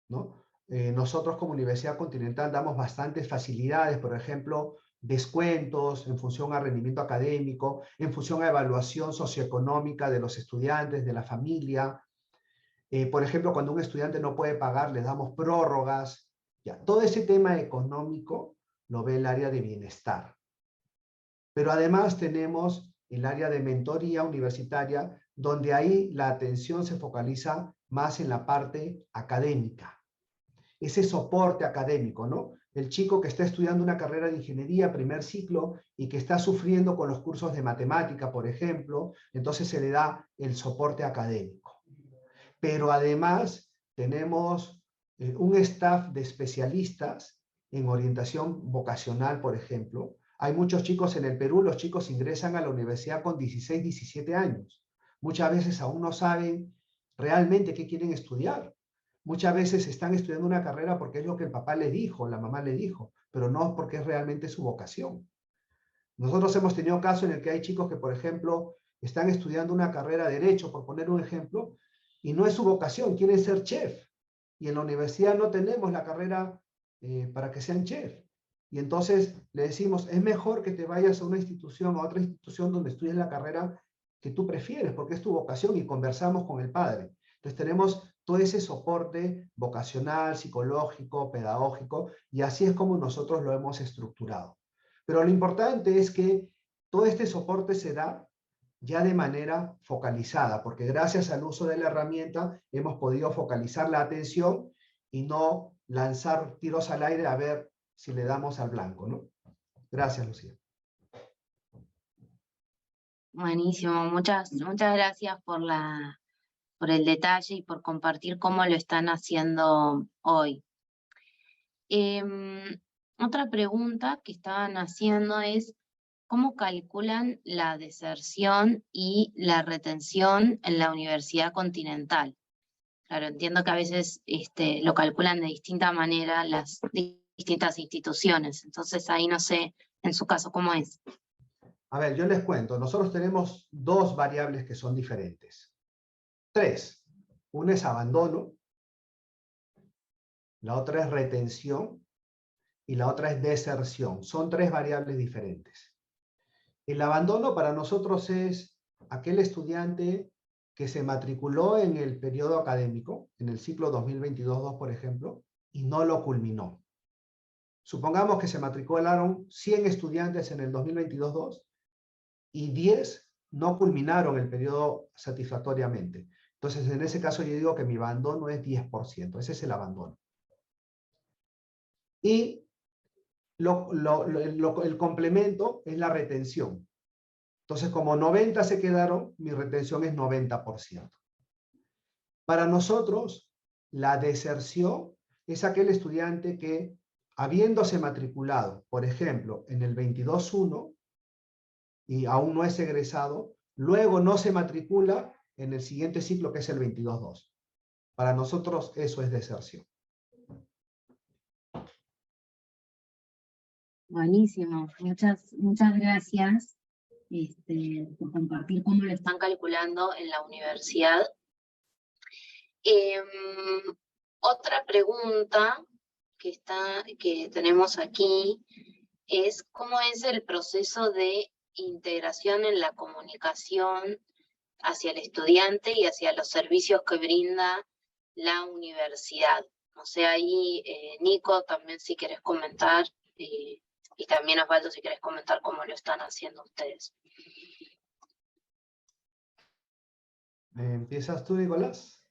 ¿no? Nosotros como Universidad Continental damos bastantes facilidades, por ejemplo, descuentos en función a rendimiento académico, en función a evaluación socioeconómica de los estudiantes, de la familia. Por ejemplo, cuando un estudiante no puede pagar, le damos prórrogas Ya, todo ese tema económico lo ve el área de bienestar. Pero además tenemos el área de mentoría universitaria, donde ahí la atención se focaliza más en la parte académica. Ese soporte académico, ¿no? El chico que está estudiando una carrera de ingeniería, primer ciclo, y que está sufriendo con los cursos de matemática, por ejemplo, entonces se le da el soporte académico. Pero además tenemos un staff de especialistas en orientación vocacional, por ejemplo. Hay muchos chicos en el Perú, los chicos ingresan a la universidad con 16, 17 años. Muchas veces aún no saben realmente qué quieren estudiar. Muchas veces están estudiando una carrera porque es lo que el papá le dijo, la mamá le dijo, pero no porque es realmente su vocación. Nosotros hemos tenido casos en el que hay chicos que, por ejemplo, están estudiando una carrera de Derecho, por poner un ejemplo, y no es su vocación, quieren ser chef. Y en la universidad no tenemos la carrera para que sean chef. Y entonces le decimos, es mejor que te vayas a una institución, a otra institución donde estudies la carrera que tú prefieres, porque es tu vocación, y conversamos con el padre. Entonces tenemos todo ese soporte vocacional, psicológico, pedagógico, y así es como nosotros lo hemos estructurado. Pero lo importante es que todo este soporte se da ya de manera focalizada, porque gracias al uso de la herramienta hemos podido focalizar la atención y no lanzar tiros al aire a ver si le damos al blanco, ¿no? Gracias, Lucía. Buenísimo, muchas gracias por el detalle y por compartir cómo lo están haciendo hoy. Otra pregunta que estaban haciendo es, ¿cómo calculan la deserción y la retención en la Universidad Continental? Claro, entiendo que a veces lo calculan de distinta manera las distintas instituciones, entonces ahí no sé, en su caso, ¿cómo es? A ver, yo les cuento, nosotros tenemos dos variables que son diferentes. Tres. Una es abandono, la otra es retención y la otra es deserción. Son tres variables diferentes. El abandono para nosotros es aquel estudiante que se matriculó en el periodo académico, en el ciclo 2022-2, por ejemplo, y no lo culminó. Supongamos que se matricularon 100 estudiantes en el 2022-2 y 10 no culminaron el periodo satisfactoriamente. Entonces, en ese caso yo digo que mi abandono es 10%. Ese es el abandono. Y el complemento es la retención. Entonces, como 90 se quedaron, mi retención es 90%. Para nosotros, la deserción es aquel estudiante que, habiéndose matriculado, por ejemplo, en el 22-1, y aún no es egresado, luego no se matricula en el siguiente ciclo, que es el 22-2. Para nosotros eso es deserción. Buenísimo, muchas gracias por compartir cómo lo están calculando en la universidad. Otra pregunta que tenemos aquí es cómo es el proceso de integración en la comunicación hacia el estudiante y hacia los servicios que brinda la universidad. O sea, ahí, Nico, también si querés comentar, y también Osvaldo, si querés comentar cómo lo están haciendo ustedes. ¿Empiezas tú, Nicolás?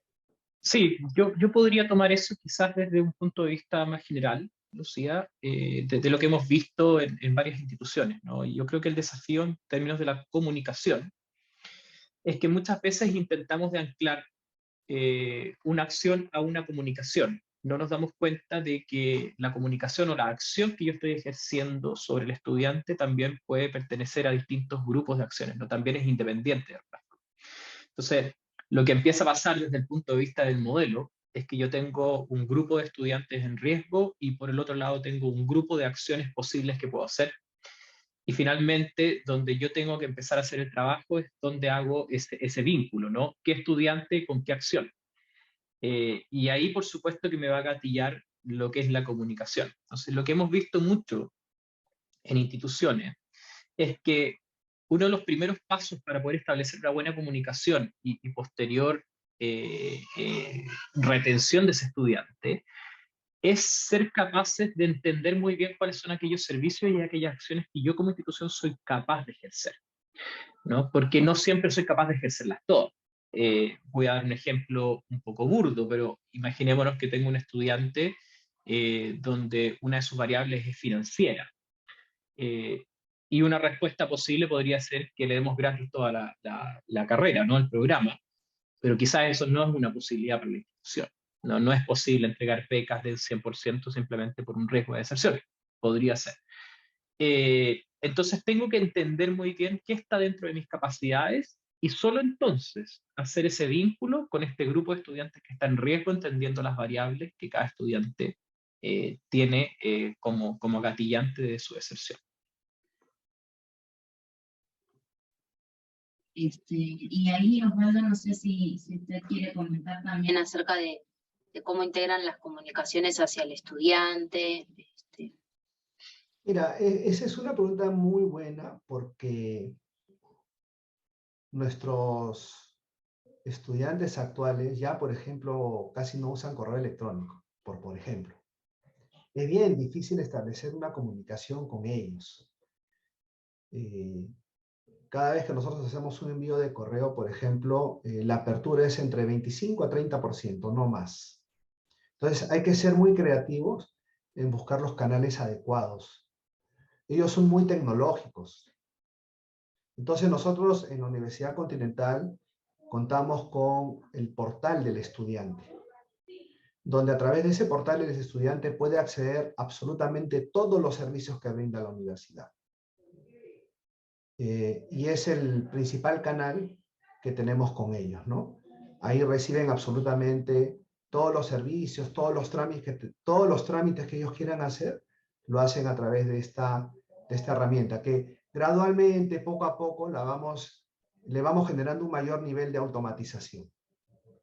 Sí, yo podría tomar eso quizás desde un punto de vista más general, Lucía, de lo que hemos visto en varias instituciones, ¿no? Y yo creo que el desafío en términos de la comunicación es que muchas veces intentamos de anclar una acción a una comunicación. No nos damos cuenta de que la comunicación o la acción que yo estoy ejerciendo sobre el estudiante también puede pertenecer a distintos grupos de acciones, ¿no? También es independiente. Entonces, lo que empieza a pasar desde el punto de vista del modelo es que yo tengo un grupo de estudiantes en riesgo y por el otro lado tengo un grupo de acciones posibles que puedo hacer. Y finalmente, donde yo tengo que empezar a hacer el trabajo es donde hago ese vínculo, ¿no? ¿Qué estudiante con qué acción? Y ahí, por supuesto, que me va a gatillar lo que es la comunicación. Entonces, lo que hemos visto mucho en instituciones es que uno de los primeros pasos para poder establecer una buena comunicación y posterior retención de ese estudiante es ser capaces de entender muy bien cuáles son aquellos servicios y aquellas acciones que yo como institución soy capaz de ejercer, ¿no? Porque no siempre soy capaz de ejercerlas todas. Voy a dar un ejemplo un poco burdo, pero imaginémonos que tengo un estudiante donde una de sus variables es financiera. Y una respuesta posible podría ser que le demos gratis toda la carrera, ¿no? El programa. Pero quizás eso no es una posibilidad para la institución. No es posible entregar becas del 100% simplemente por un riesgo de deserción. Podría ser. Entonces tengo que entender muy bien qué está dentro de mis capacidades y solo entonces hacer ese vínculo con este grupo de estudiantes que está en riesgo, entendiendo las variables que cada estudiante tiene como gatillante de su deserción. Y ahí, Osvaldo, no sé si usted quiere comentar también acerca de cómo integran las comunicaciones hacia el estudiante. Mira, esa es una pregunta muy buena porque nuestros estudiantes actuales ya, por ejemplo, casi no usan correo electrónico, por ejemplo. Es bien difícil establecer una comunicación con ellos. Cada vez que nosotros hacemos un envío de correo, por ejemplo, la apertura es entre 25 a 30%, no más. Entonces hay que ser muy creativos en buscar los canales adecuados. Ellos son muy tecnológicos. Entonces nosotros en la Universidad Continental contamos con el portal del estudiante, donde a través de ese portal el estudiante puede acceder a absolutamente todos los servicios que brinda la universidad. Y es el principal canal que tenemos con ellos, ¿no? Ahí reciben absolutamente todos los servicios, todos los trámites que ellos quieran hacer, lo hacen a través de esta herramienta, que gradualmente, poco a poco, le vamos generando un mayor nivel de automatización,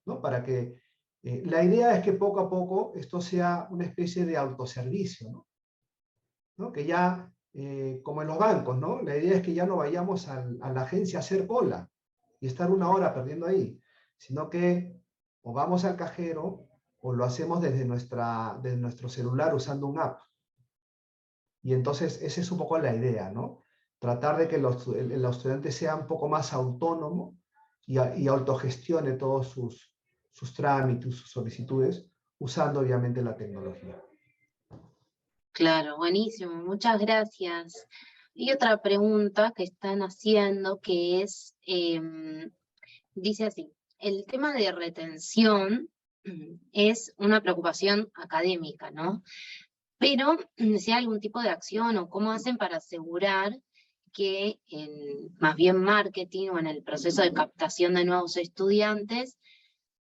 ¿no? Para que la idea es que poco a poco esto sea una especie de autoservicio, ¿no? Que ya, como en los bancos, ¿no? La idea es que ya no vayamos a la agencia a hacer cola y estar una hora perdiendo ahí, sino que o vamos al cajero o lo hacemos desde nuestro celular usando un app. Y entonces esa es un poco la idea, ¿no? Tratar de que el estudiante sea un poco más autónomo y autogestione todos sus trámites, sus solicitudes, usando obviamente la tecnología. Claro, buenísimo, muchas gracias. Y otra pregunta que están haciendo que es, dice así, el tema de retención es una preocupación académica, ¿no? Pero si hay algún tipo de acción o cómo hacen para asegurar que más bien marketing o en el proceso de captación de nuevos estudiantes,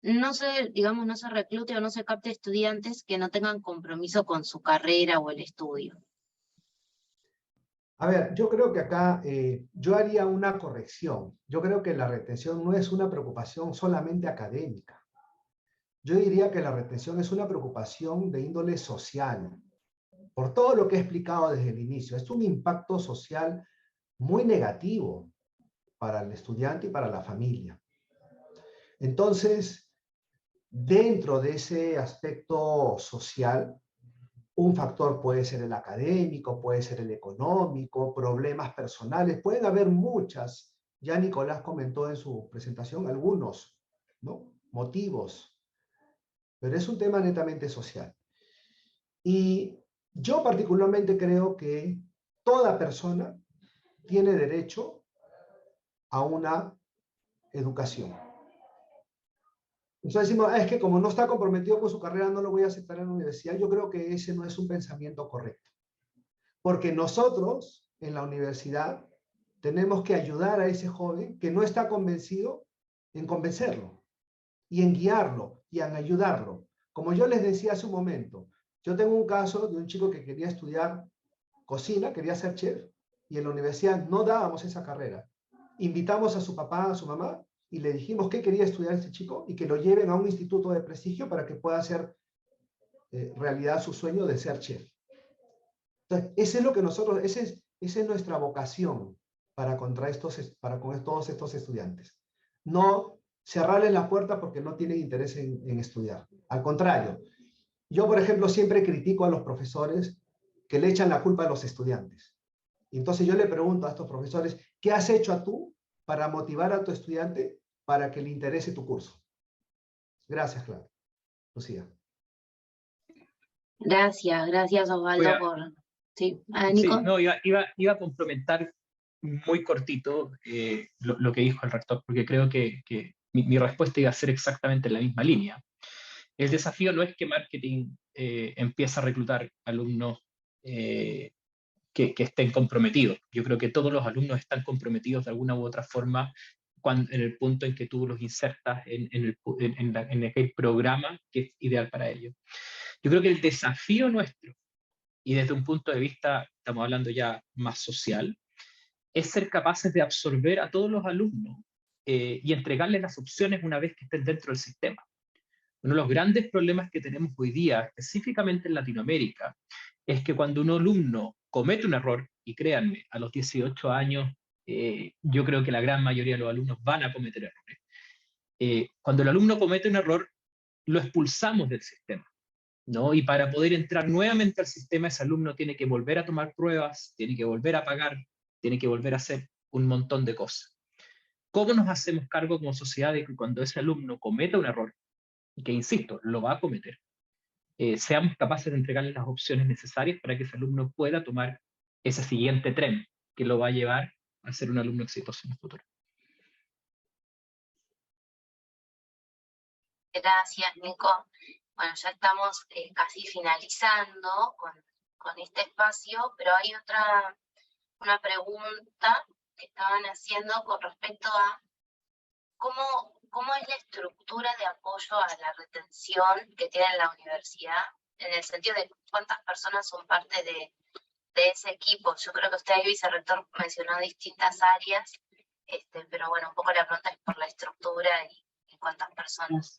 no se reclute o no se capte estudiantes que no tengan compromiso con su carrera o el estudio. A ver, yo creo que acá yo haría una corrección. Yo creo que la retención no es una preocupación solamente académica. Yo diría que la retención es una preocupación de índole social, por todo lo que he explicado desde el inicio. Es un impacto social muy negativo para el estudiante y para la familia. Entonces, dentro de ese aspecto social, un factor puede ser el académico, puede ser el económico, problemas personales, pueden haber muchas. Ya Nicolás comentó en su presentación algunos, ¿no? Motivos, pero es un tema netamente social. Y yo particularmente creo que toda persona tiene derecho a una educación. Entonces decimos, es que como no está comprometido con su carrera, no lo voy a aceptar en la universidad. Yo creo que ese no es un pensamiento correcto. Porque nosotros, en la universidad, tenemos que ayudar a ese joven que no está convencido en convencerlo, y en guiarlo, y en ayudarlo. Como yo les decía hace un momento, yo tengo un caso de un chico que quería estudiar cocina, quería ser chef, y en la universidad no dábamos esa carrera. Invitamos a su papá, a su mamá, y le dijimos que quería estudiar este chico y que lo lleven a un instituto de prestigio para que pueda hacer realidad su sueño de ser chef. Entonces, ese es lo que nosotros, esa es nuestra vocación para con todos estos estudiantes. No cerrarles la puerta porque no tienen interés en estudiar. Al contrario, Yo, por ejemplo, siempre critico a los profesores que le echan la culpa a los estudiantes. Y entonces yo le pregunto a estos profesores, ¿qué has hecho tú para motivar a tu estudiante para que le interese tu curso? Gracias, Clara. Lucía. Gracias Osvaldo por... Sí, Nico. Sí, no, iba a complementar muy cortito lo que dijo el rector, porque creo que mi respuesta iba a ser exactamente en la misma línea. El desafío no es que marketing empiece a reclutar alumnos que estén comprometidos. Yo creo que todos los alumnos están comprometidos de alguna u otra forma en el punto en que tú los insertas en aquel programa que es ideal para ellos. Yo creo que el desafío nuestro, y desde un punto de vista, estamos hablando ya más social, es ser capaces de absorber a todos los alumnos y entregarles las opciones una vez que estén dentro del sistema. Uno de los grandes problemas que tenemos hoy día, específicamente en Latinoamérica, es que cuando un alumno comete un error, y créanme, a los 18 años, yo creo que la gran mayoría de los alumnos van a cometer errores. Cuando el alumno comete un error, lo expulsamos del sistema, ¿no? Y para poder entrar nuevamente al sistema, ese alumno tiene que volver a tomar pruebas, tiene que volver a pagar, tiene que volver a hacer un montón de cosas. ¿Cómo nos hacemos cargo como sociedad de que cuando ese alumno cometa un error, y que insisto, lo va a cometer, seamos capaces de entregarle las opciones necesarias para que ese alumno pueda tomar ese siguiente tren que lo va a llevar a ser un alumno exitoso en el futuro? Gracias, Nico. Bueno, ya estamos casi finalizando con este espacio, pero hay una pregunta que estaban haciendo con respecto a cómo es la estructura de apoyo a la retención que tiene la universidad, en el sentido de cuántas personas son parte de ese equipo. Yo creo que usted, vicerrector, mencionó distintas áreas, pero bueno, un poco la pregunta es por la estructura y cuántas personas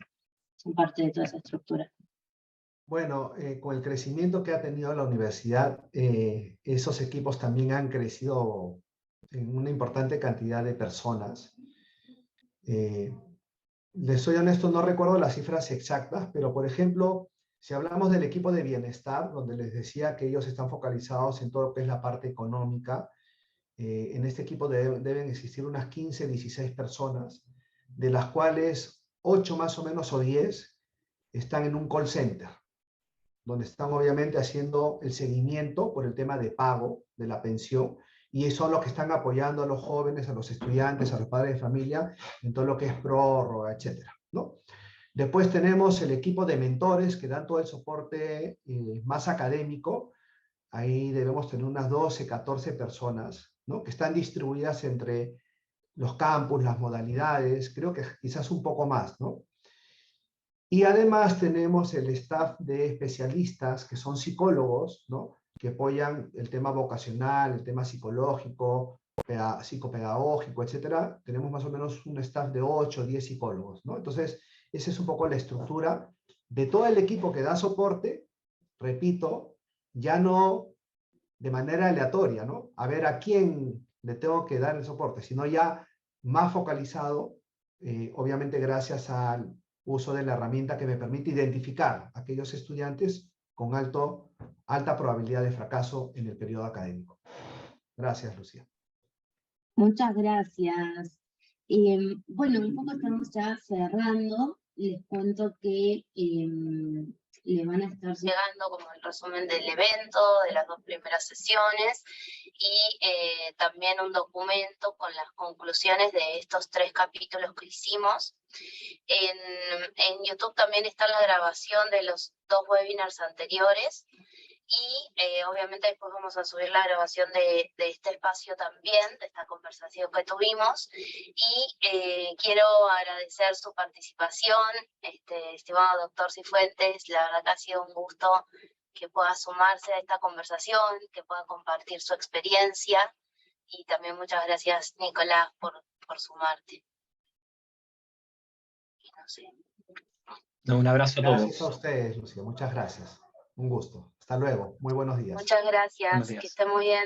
son parte de toda esa estructura. Bueno, con el crecimiento que ha tenido la universidad, esos equipos también han crecido en una importante cantidad de personas. Les soy honesto, no recuerdo las cifras exactas, pero por ejemplo, si hablamos del equipo de bienestar, donde les decía que ellos están focalizados en todo lo que es la parte económica, en este equipo deben existir unas 15, 16 personas, de las cuales 8 más o menos o 10 están en un call center, donde están obviamente haciendo el seguimiento por el tema de pago de la pensión, y son los que están apoyando a los jóvenes, a los estudiantes, a los padres de familia, en todo lo que es prórroga, etcétera, ¿no? Después tenemos el equipo de mentores que dan todo el soporte más académico. Ahí debemos tener unas 12, 14 personas, ¿no? Que están distribuidas entre los campus, las modalidades, creo que quizás un poco más, ¿no? Y además tenemos el staff de especialistas que son psicólogos, ¿no? Que apoyan el tema vocacional, el tema psicológico, psicopedagógico, etcétera. Tenemos más o menos un staff de 8 o 10 psicólogos, ¿no? Entonces, esa es un poco la estructura de todo el equipo que da soporte, repito, ya no de manera aleatoria, ¿no? A ver a quién le tengo que dar el soporte, sino ya más focalizado, obviamente gracias al uso de la herramienta que me permite identificar a aquellos estudiantes con alta probabilidad de fracaso en el periodo académico. Gracias, Lucía. Muchas gracias. Bueno, un poco estamos ya cerrando. Les cuento que le van a estar llegando como el resumen del evento, de las 2 primeras sesiones, y también un documento con las conclusiones de estos 3 capítulos que hicimos. En YouTube también está la grabación de los 2 webinars anteriores, y obviamente después vamos a subir la grabación de este espacio también, de esta conversación que tuvimos, y quiero agradecer su participación, estimado doctor Cifuentes. La verdad que ha sido un gusto que pueda sumarse a esta conversación, que pueda compartir su experiencia, y también muchas gracias, Nicolás, por sumarte. Y no sé. No, un abrazo a todos. Gracias a ustedes, Lucía, muchas gracias. Un gusto. Hasta luego. Muy buenos días. Muchas gracias. Buenos días. Que esté muy bien.